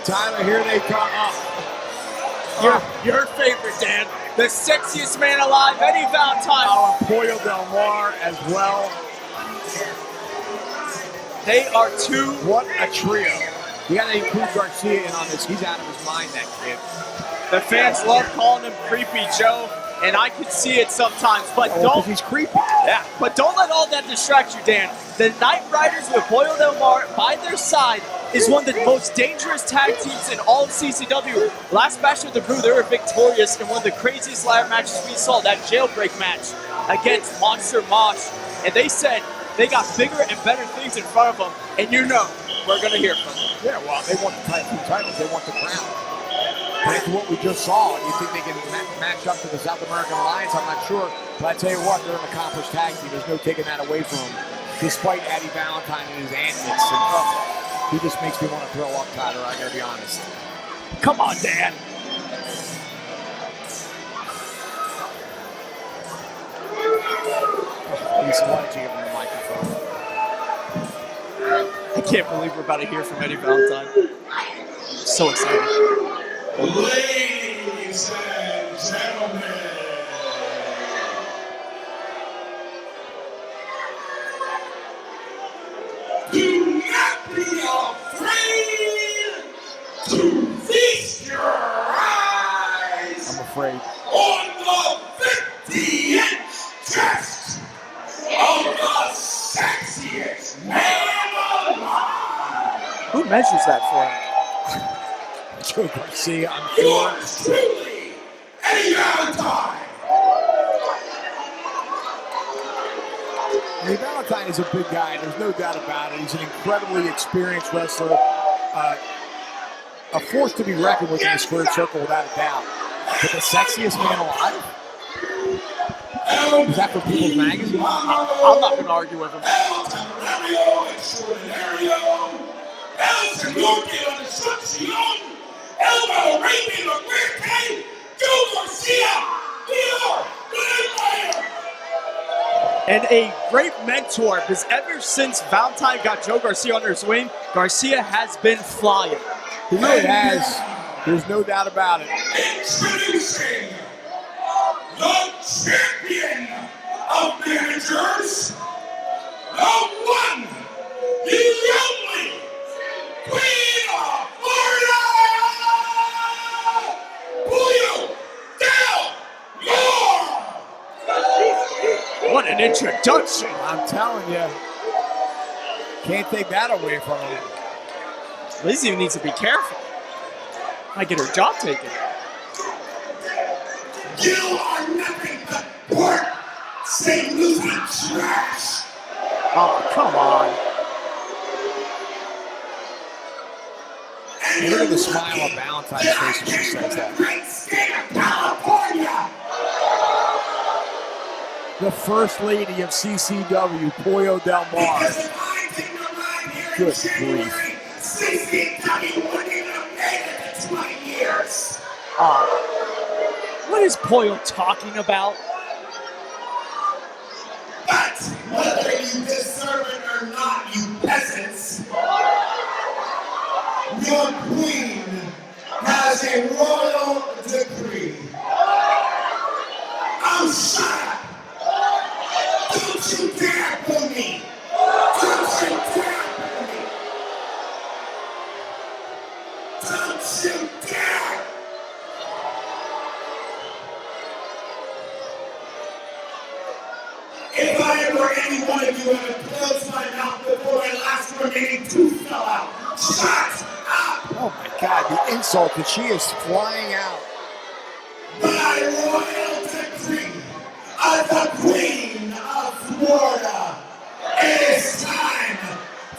Tyler, here they come up. Your favorite, Dan. The sexiest man alive, Eddie Valentine. Our Pollo Del Mar as well. They are two. What a trio. You got to include Garcia in on this. He's out of his mind, that kid. The fans love calling him Creepy Joe, and I can see it sometimes, but don't. He's creepy. Yeah, but don't let all that distract you, Dan. The Night Riders with Pollo Del Mar by their side is one of the most dangerous tag teams in all of CCW. Last match of the Brew, they were victorious in one of the craziest ladder matches we saw, that jailbreak match against Monster Mosh. And they said they got bigger and better things in front of them, and you know we're going to hear from them. Yeah, well, they want the titles. They want the crown. That's what we just saw. You think they can match up to the South American Alliance? I'm not sure. But I tell you what, they're an accomplished tag team. There's no taking that away from them, despite Eddie Valentine and his antics. And, he just makes me want to throw up, Tyler. I got to be honest. Come on, Dan. Lisa, why did you give him the microphone? I can't believe we're about to hear from Eddie Valentine. So excited. Ladies and gentlemen, do not be afraid to feast your eyes. I'm afraid. On the 50-inch chest of the sexiest man alive. Who measures that for him? Joe Garcia, I'm sure. Truly, Eddie Valentine. Eddie Valentine is a big guy, there's no doubt about it. He's an incredibly experienced wrestler. A force to be reckoned with in the squared circle, without a doubt. But the sexiest man alive? Is that for People's Magazine? I'm not going to argue with him. And a great mentor, because ever since Valentine got Joe Garcia under his wing, Garcia has been flying. He really has. There's no doubt about it. Introducing the champion of managers, the one, the only, Queen of Florida, Pollo Del Mar. What an introduction. I'm telling you. Can't take that away from him. Lizzie needs to be careful. Might get her job taken. You are nothing but Port St. Lucie trash. Oh, come on. And look at the smile on Valentine's face when she says that. Great state of California. The First Lady of CCW, Pollo Del Mar. Because if I take my mind here in Good January, grief. CCW wouldn't even have made it to 20 years. What is Pollo talking about? But whether you deserve it or not, you peasants, your queen has a royal decree. I'm shut up. Don't you dare put me. Don't you dare put me. Don't you dare. If I were any one of you ever closed my mouth before my last remaining tooth fell out, shut up! Oh my God, the insult that she is flying out. By royal decree of the Queen of Florida, it is time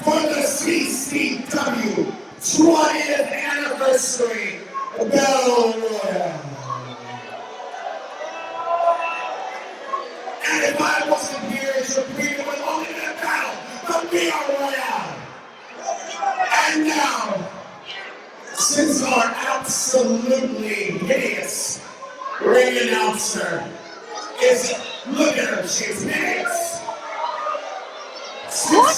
for the CCW 20th Anniversary Battle Royale. And if I wasn't here as your queen, it would only be a battle of Battle Royale. And now, since our absolutely hideous ring announcer is, look at her, she's hideous. What?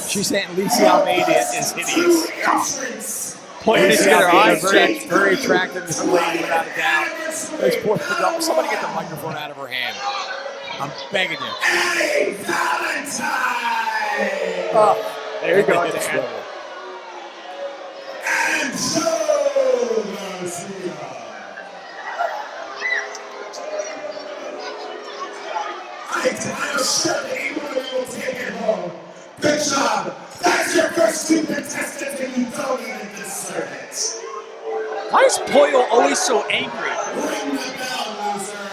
She's saying Lucie Almeida is hideous. Entrance Pollo needs to get her eyes checked. Very attractive young lady, without a doubt. Let's push the double. Somebody get the microphone out of her hand. I'm begging you. Oh, there you go, Dan. And so, I'm sure that everybody will take it home. Good job. That's your first two contestants, and you don't even deserve it. Why is Pollo always so angry? Ring the bell, loser.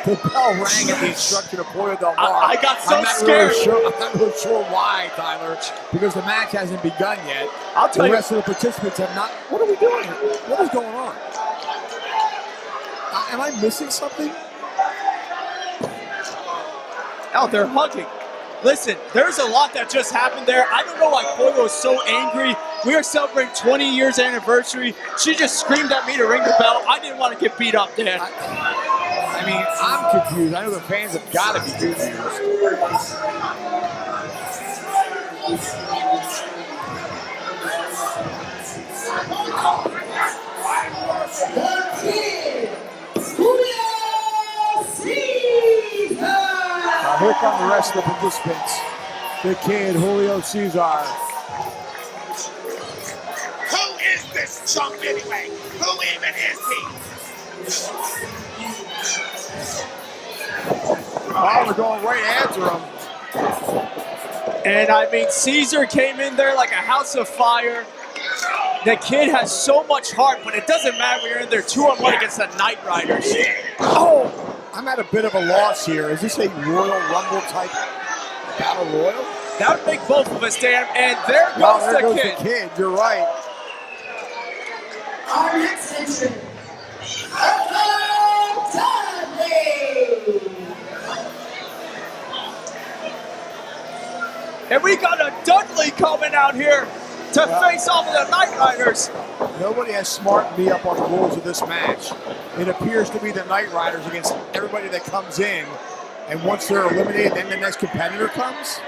The bell rang at the instruction of Pollo Del Mar. I got so scared. I'm not really sure why, Tyler, because the match hasn't begun yet. I'll tell the you. rest of the participants have not. What are we doing? What is going on? Am I missing something? Oh, they're hugging. Listen, there's a lot that just happened there. I don't know why Pollo is so angry. We are celebrating 20 years anniversary. She just screamed at me to ring the bell. I didn't want to get beat up, Dan. I mean, I'm confused. I know the fans have got to be confused. Here come the rest of the participants. The kid, Julio Cesar. Who is this chump anyway? Who even is he? Oh, they're going right after him. And I mean, Caesar came in there like a house of fire. The kid has so much heart, but it doesn't matter when you're in there 2-on-1 against the Knight Riders. Oh, I'm at a bit of a loss here. Is this a Royal Rumble type battle royal? That would make both of us, Dan. And there goes, There goes the kid. the kid. You're right. Our next entrant, And we got a Dudley coming out here to face off with the Knight Riders. Nobody has smartened me up on the rules of this match. It appears to be the Knight Riders against everybody that comes in. And once they're eliminated, then the next competitor comes.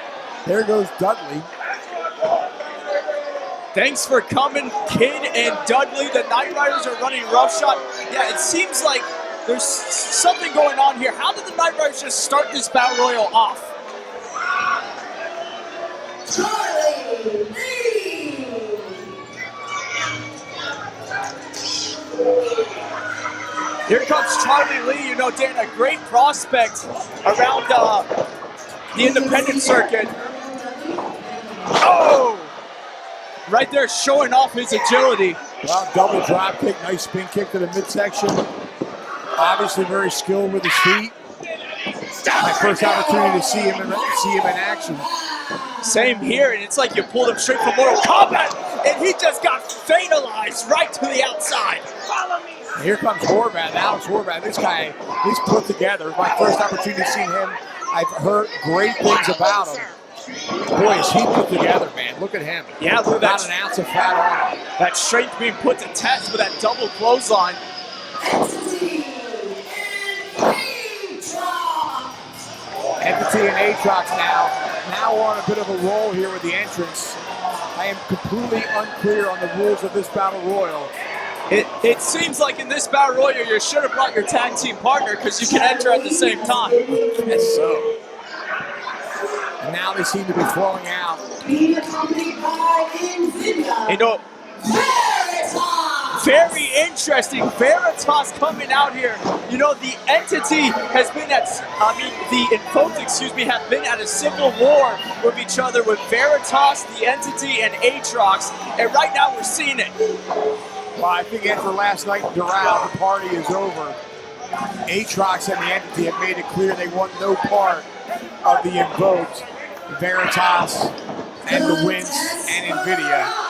There goes Dudley. Thanks for coming, Kid and Dudley. The Knight Riders are running roughshod. Yeah, it seems like there's something going on here. How did the Knight Riders just start this battle royal off? Charlie Lee. Here comes Charlie Lee. You know, Dan, a great prospect around the independent circuit. Oh! Right there showing off his agility. Well, double drop kick, nice spin kick to the midsection. Obviously very skilled with his feet. My first opportunity to see him in action. Same here, and it's like you pulled him straight from Mortal Kombat, and he just got fatalized right to the outside. Follow me. And here comes Horvath, Alex Horvath. This guy, he's put together. My first opportunity to see him. I've heard great things about him. Boy, is he put together, man. Look at him. Yeah, look at that. Not an ounce of fat on him. That strength being put to test with that double clothesline. Entity and Aatrox now on a bit of a roll here with the entrance. I am completely unclear on the rules of this battle royal. It seems like in this battle royal you should have brought your tag team partner because you can enter at the same time. Yes, so. And now they seem to be flowing out. Being accompanied by Nvidia. You know, Veritas. very interesting. Veritas coming out here. You know, the entity has been the Invoked, have been at a civil war with each other with Veritas, the entity, and Aatrox. And right now we're seeing it. Well, I think after last night in Doral, the party is over. Aatrox and the entity have made it clear they want no part of the Invoked, Veritas, and the Wince, and Nvidia.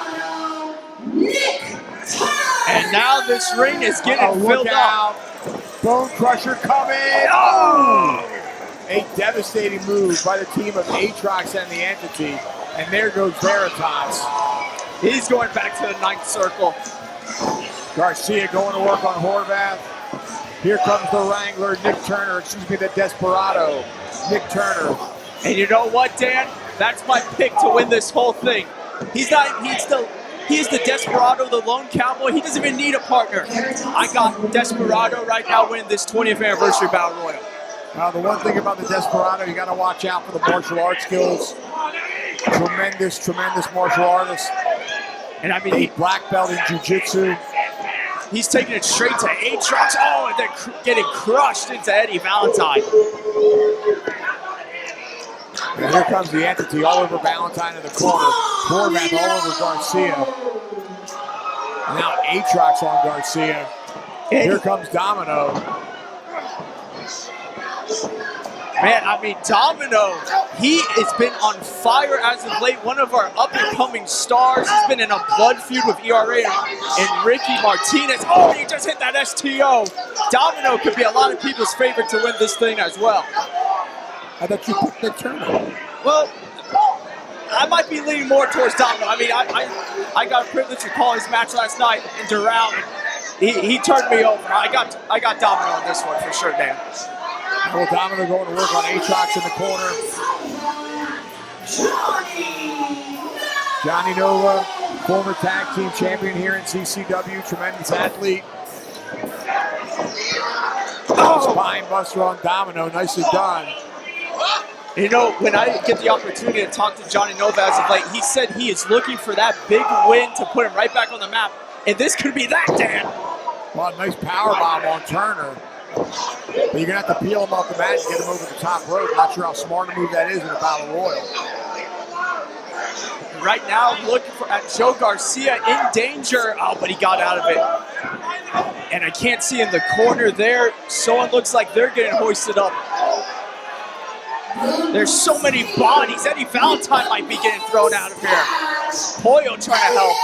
And now this ring is getting filled up. Bone Crusher coming. Oh! A devastating move by the team of Aatrox and the entity. And there goes Veritas. He's going back to the ninth circle. Garcia going to work on Horvath. Here comes the Wrangler, the Desperado, Nick Turner. And you know what, Dan? That's my pick to win this whole thing. He is the Desperado, the lone cowboy. He doesn't even need a partner. I got Desperado right now winning this 20th anniversary Battle Royal. Now, the one thing about the Desperado, you got to watch out for the martial arts skills. Tremendous, tremendous martial artist. And I mean, a black belt in jiu-jitsu. He's taking it straight to Aatrox. Oh, and then getting crushed into Eddie Valentine. And here comes the entity all over Valentine in the corner. Horvath all over Garcia. Now Aatrox on Garcia. Here comes Domino. Man, I mean, Domino, he has been on fire as of late. One of our up-and-coming stars. He's been in a blood feud with ERA and Ricky Martinez. Oh, he just hit that STO. Domino could be a lot of people's favorite to win this thing as well. I thought you picked the Turner. Well, I might be leaning more towards Domino. I mean, I got a privilege to call his match last night in Doral. He turned me over. I got Domino on this one for sure, Dan. Well, Domino going to work on Aatrox in the corner. Johnny Nova, former tag team champion here in CCW, tremendous athlete. Spine buster on Domino, nicely done. You know, when I get the opportunity to talk to Johnny Nova as of late, he said he is looking for that big win to put him right back on the map. And this could be that, Dan. Well, nice power bomb on Turner. But you're going to have to peel him off the mat and get him over the top rope. Not sure how smart a move that is in a Battle Royal. Right now, I'm looking at Joe Garcia in danger. Oh, but he got out of it. And I can't see in the corner there. Someone looks like they're getting hoisted up. There's so many bodies. Eddie Valentine might be getting thrown out of here. Pollo trying to help.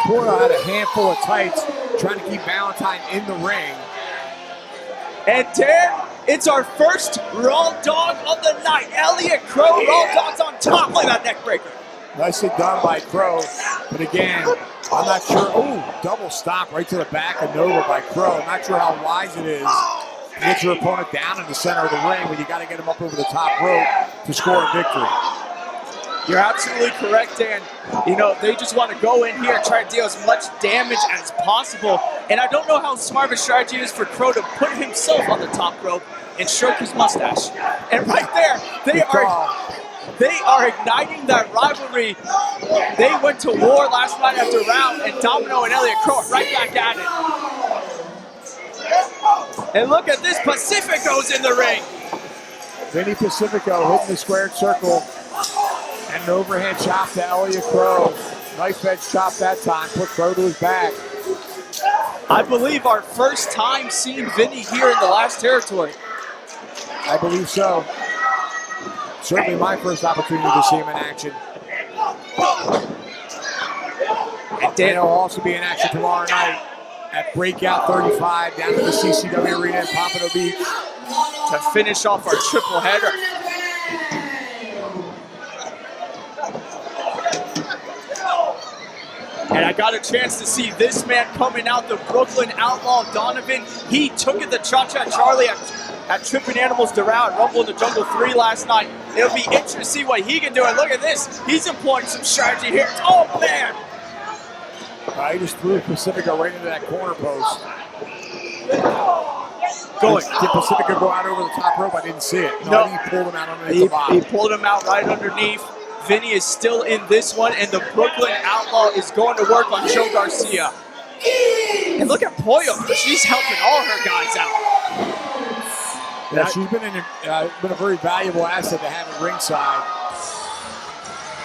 Pollo had a handful of tights trying to keep Valentine in the ring. And Dan, it's our first Raw Dog of the night. Elliot Crow, Raw Dog's on top. Look at that neck breaker. Nicely done by Crow. But again, I'm not sure. Oh, double stop right to the back of Nova by Crow. I'm not sure how wise it is to get your opponent down in the center of the ring when you got to get him up over the top rope to score a victory. You're absolutely correct, Dan. You know, they just want to go in here and try to deal as much damage as possible. And I don't know how smart of a strategy it is for Crow to put himself on the top rope and stroke his mustache. And right there, they are igniting that rivalry. They went to war last night after round, and Domino and Elliot Crow are right back at it. And look at this, Pacifico's in the ring. Vinny Pacifico hitting the squared circle. And an overhand chop to Elliot Crow. Knife edge chop that time, put Crow to his back. I believe our first time seeing Vinny here in the last territory. I believe so. Certainly my first opportunity to see him in action. And Dan will also be in action tomorrow night at Breakout 35 down at the CCW Arena in Pompano Beach to finish off our triple header. And I got a chance to see this man coming out, the Brooklyn Outlaw Donovan. He took it to Cha-Cha Charlie at Tripping Animals Doral at Rumble in the Jungle 3 last night. It'll be interesting to see what he can do. And look at this. He's employing some strategy here. Oh, man. He just threw Pacifico right into that corner post. Did Pacifico go out over the top rope? I didn't see it. No, he pulled him out underneath the bottom. He pulled him out right underneath. Vinny is still in this one, and the Brooklyn Outlaw is going to work on Joe Garcia. And look at Pollo. She's helping all her guys out. Yeah, she's been a very valuable asset to have at ringside.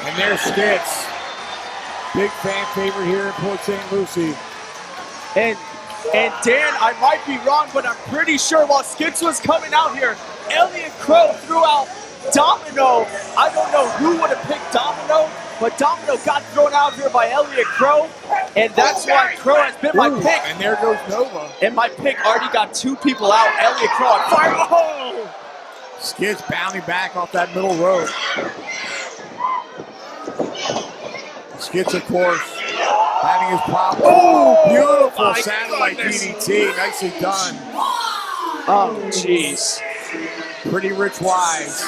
And there's Skits. Big fan favorite here in Port St. Lucie. And Dan, I might be wrong, but I'm pretty sure while Skits was coming out here, Elliot Crow threw out Domino. I don't know who would have picked Domino, but Domino got thrown out here by Elliot Crow, and that's why Crow has been my pick. And there goes Nova. And my pick already got two people out. Elliot Crow on fire. Oh! Skits bounding back off that middle rope. Skits, of course, having his pop. Oh, beautiful satellite DDT. Nicely done. Oh, jeez. Pretty Rich Wise.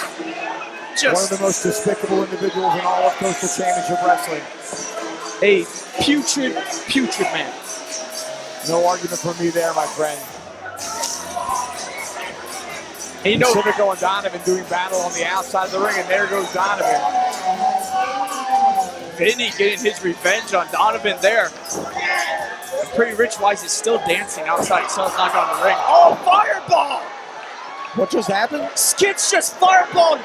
One of the most despicable individuals in all of Coastal Championship Wrestling. A putrid man. No argument from me there, my friend. And you know, Pacifico and Donovan doing battle on the outside of the ring, and there goes Donovan. Vinny getting his revenge on Donovan there. And Pretty Rich Wise is still dancing outside. He still has not gone to the ring. Oh, fireball! What just happened? Skits just fireballed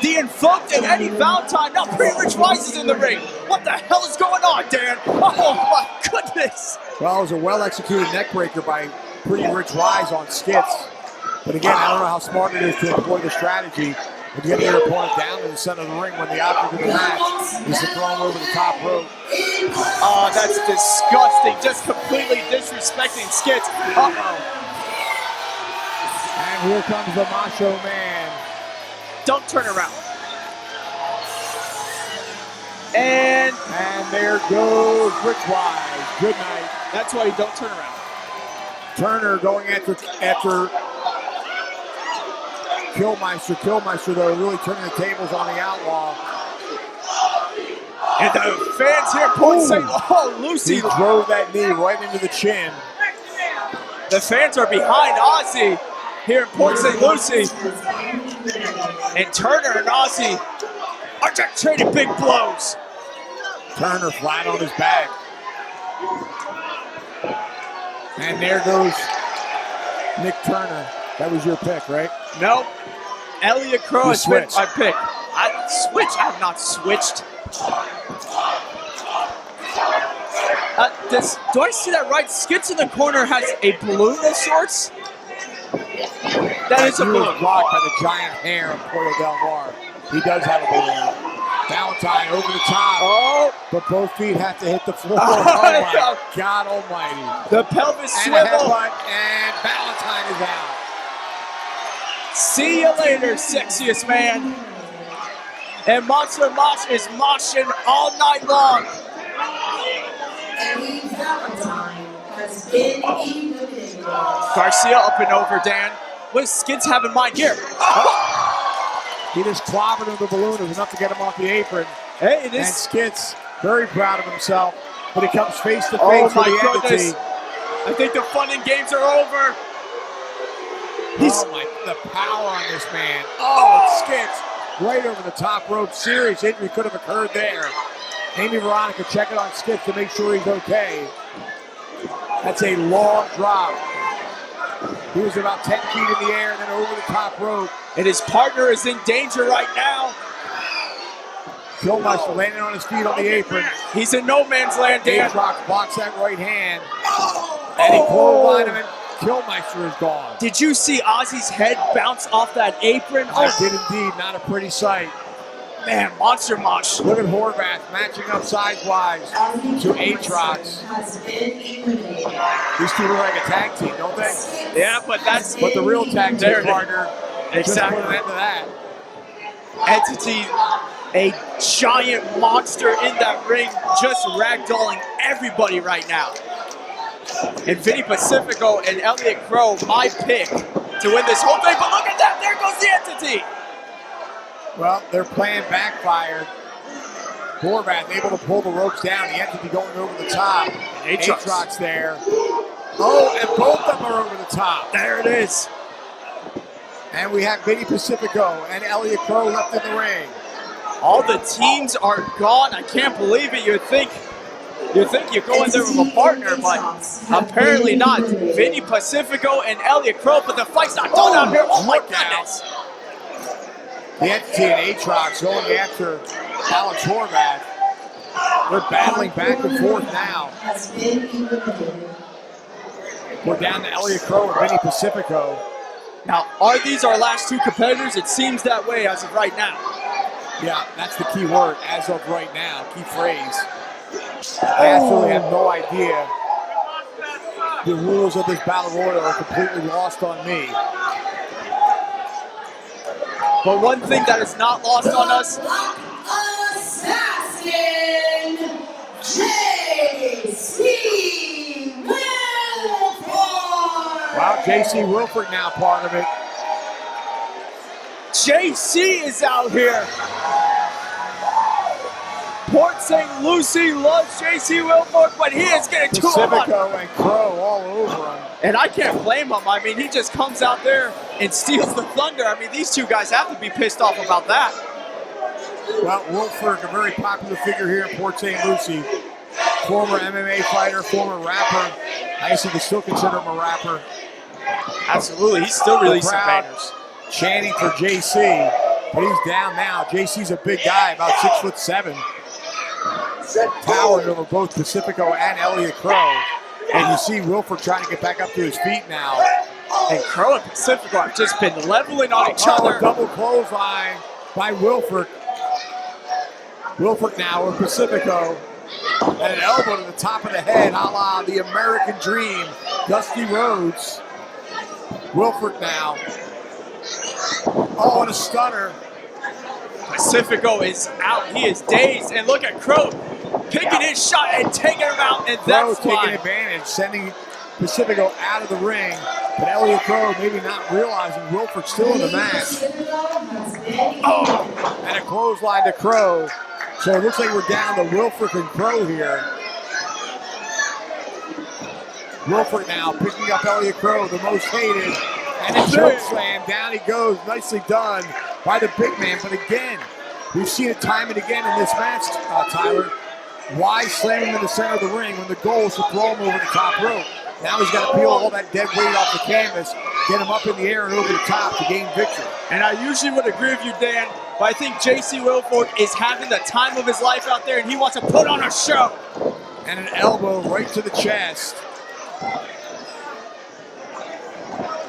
the Invoked and Eddie Valentine. Now Pretty Rich Wise is in the ring. What the hell is going on, Dan? Oh my goodness! Well, it was a well-executed neckbreaker by Pretty Rich Wise on Skits. But again, I don't know how smart it is to employ the strategy of getting your opponent down to the center of the ring when the object of the match is to throw him over the top rope. Oh, that's disgusting. Just completely disrespecting Skits. Uh-oh. And here comes the Macho Man. Don't turn around. And there goes Rich Wise. Good night. That's why you don't turn around. Turner going after Killmeister. Killmeister, though, really turning the tables on the Outlaw. And the fans here point saying, oh, Lucie. He drove that knee right into the chin. The fans are behind Ozzy here in Port St. Lucie. And Turner and Ozzy are just trading big blows. Turner flat on his back. And there goes Nick Turner. That was your pick, right? Nope. Elliot Crow has been switched. my pick. I have not switched. Do I see that right? Skits in the corner has a balloon of sorts. That is a He was balloon. blocked by the giant hair of Pollo Del Mar. He does have a balloon. Valentine over the top. Oh, But both feet have to hit the floor. Oh my God almighty. the pelvis And a swivel. headbutt, and Valentine is out. See you later, sexiest man. And Monster Mosh is moshing all night long. Eddie Valentine has been eliminated. Garcia up and over, Dan. What does Skits have in mind here? He just clobbered him with the balloon. It was enough to get him off the apron. Hey, it And is. Skits, very proud of himself, but he comes face to Oh face with my the goodness. entity. I think the fun and games are over. The power on this man. Oh, and Skits right over the top rope. Serious injury could have occurred there. Amy Veronica checking on Skits to make sure he's okay. That's a long drop. He was about 10 feet in the air and then over the top rope. And his partner is in danger right now. Killmeister landing on his feet on the apron. He's in no man's land, Dan. Aatrox blocks that right hand. And he clotheslined him, and Killmeister is gone. Did you see Ozzy's head bounce off that apron? I did indeed. Not a pretty sight. Man, Monster Mosh. Look at Horvath matching up size-wise to Aatrox. Has been eliminated. These two look like a tag team, don't they? Yeah, but that's But the real tag There team it is. partner just put an end to that. entity, a giant monster in that ring, just ragdolling everybody right now. And Vinny Pacifico and Elliot Crow, my pick to win this whole thing. But look at that, there goes the entity. Well, their plan backfired. Horvath able to pull the ropes down. The entity going over the top. Aatrox there. Oh, and both of them are over the top. There it is. And we have Vinny Pacifico and Elliot Crow left in the ring. All the teams are gone. I can't believe it. You think you go in there with a partner, but apparently not. Vinny Pacifico and Elliot Crow, but the fight's not done out here. Oh my goodness. The entity and Aatrox going after Alex Horvath. They're battling back and forth now. Has been eliminated. We're down to Elliot Crow and Vinny Pacifico. Now, are these our last two competitors? It seems that way as of right now. Yeah, that's the key word, as of right now, key phrase. I absolutely have no idea. The rules of this Battle Royal are completely lost on me. But one thing that is not lost on us, Assassin J.C. Wilford. Wow, J.C. Wilford now part of it. JC is out here. Port St. Lucie loves JC Wilfork, but he is getting to him. Pacifico and Crow all over him. And I can't blame him. I mean, he just comes out there and steals the thunder. I mean, these two guys have to be pissed off about that. Well, Wilfork, a very popular figure here in Port St. Lucie. Former MMA fighter, former rapper. I guess you can still consider him a rapper. Absolutely, he's still releasing crowd bangers. Chanting for JC, but he's down now. JC's a big guy, about 6'7". Towering over both Pacifico and Elliot Crow. And you see Wilfork trying to get back up to his feet now. And Crow and Pacifico have just been leveling on each other. Double clothesline by Wilfork. Wilfork now with Pacifico. And an elbow to the top of the head, a la the American Dream, Dusty Rhodes. Wilfork now. Oh, and a stunner. Pacifico is out. He is dazed. And look at Crow picking his shot and taking him out. And Crow that's taking why. advantage, sending Pacifico out of the ring. But Elliot Crow maybe not realizing Wilfork's still in the match. Oh, and a clothesline to Crow. So it looks like we're down to Wilfork and Crow here. Wilfork now picking up Elliot Crow, the most hated. And a choke slam. Down he goes. Nicely done by the big man. But again, we've seen it time and again in this match, Tyler. Why slam him in the center of the ring when the goal is to throw him over the top rope? Now he's got to peel all that dead weight off the canvas, get him up in the air and over the top to gain victory. And I usually would agree with you, Dan, but I think JC Wilfork is having the time of his life out there and he wants to put on a show. And an elbow right to the chest.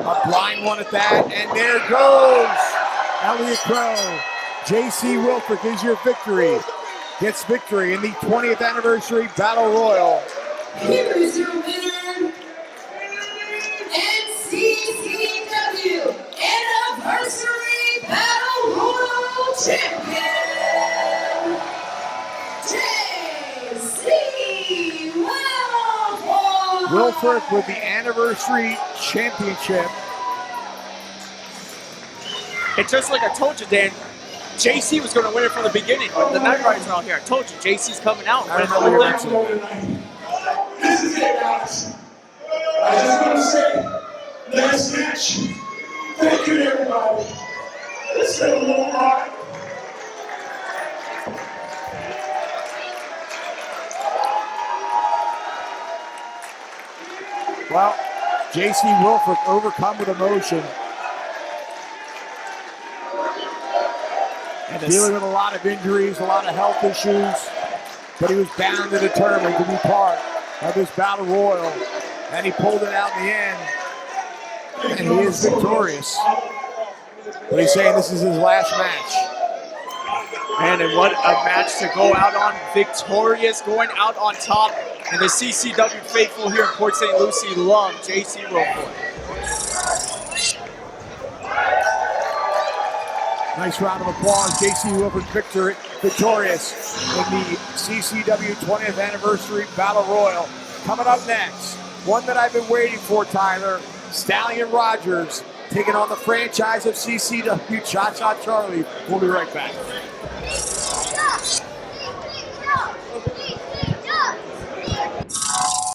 A blind one at that, and there goes Elliot Crow. JC Wilfork is your victory. Gets victory in the 20th anniversary Battle Royal. Here is your winner, and CCW Anniversary Battle Royal Champion, JC Wilfork. Wilfork with the Anniversary Championship. And just like I told you, Dan, JC was going to win it from the beginning, but the Night Riders are out here. I told you, JC's coming out. I remember you mentioned. This is it, guys. I just want to say, last match, thank you to everybody. It's been a long ride. Well, JC Wilfork overcome with emotion. And dealing with a lot of injuries, a lot of health issues. But he was bound and determined to be part of this Battle Royal. And he pulled it out in the end. And he is victorious. But he's saying this is his last match. Man, and what a match to go out on victorious, going out on top. And the CCW faithful here in Port St. Lucie love JC Wilfork. Nice round of applause. JC Wilfork victorious in the CCW 20th Anniversary Battle Royal. Coming up next, one that I've been waiting for, Tyler. Stallion Rogers taking on the franchise of CCW, Cha-Cha Charlie. We'll be right back.